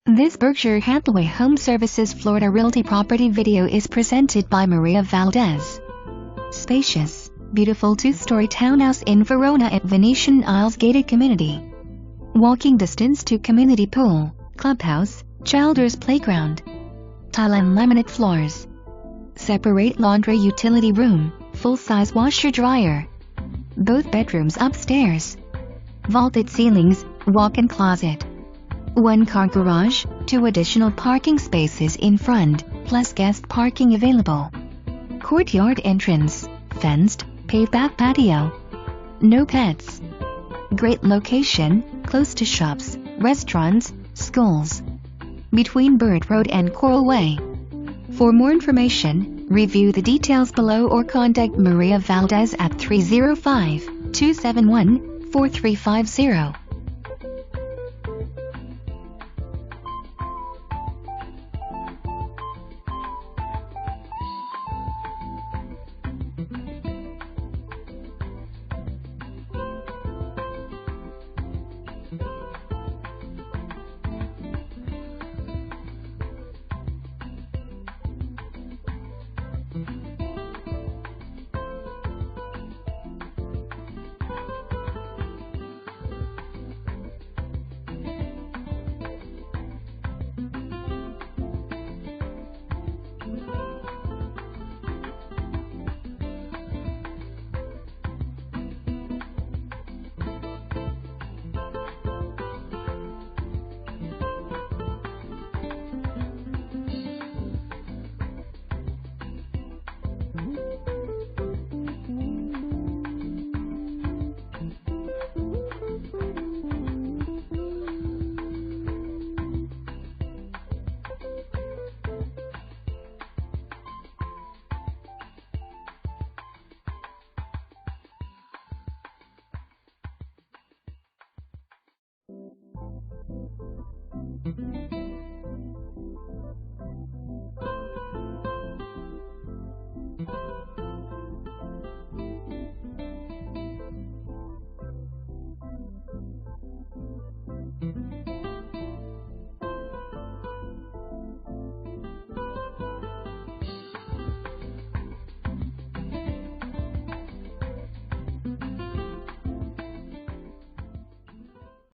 This Berkshire Hathaway HomeServices Florida Realty property video is presented by Valdes. Spacious, beautiful two-story townhouse in Verona at Venetian Isles gated community. Walking distance to community pool, clubhouse, Childre's playground. Tile and laminate floors. Separate laundry utility room, full-size washer-dryer. Both bedrooms upstairs. Vaulted ceilings, walk-in closet. One-car garage, 2 additional parking spaces in front, plus guest parking available. Courtyard entrance, fenced, paved back patio. No pets. Great location, close to shops, restaurants, schools. Between Bird Road and Coral Way. For more information, review the details below or contact Valdes at 305-271-4350.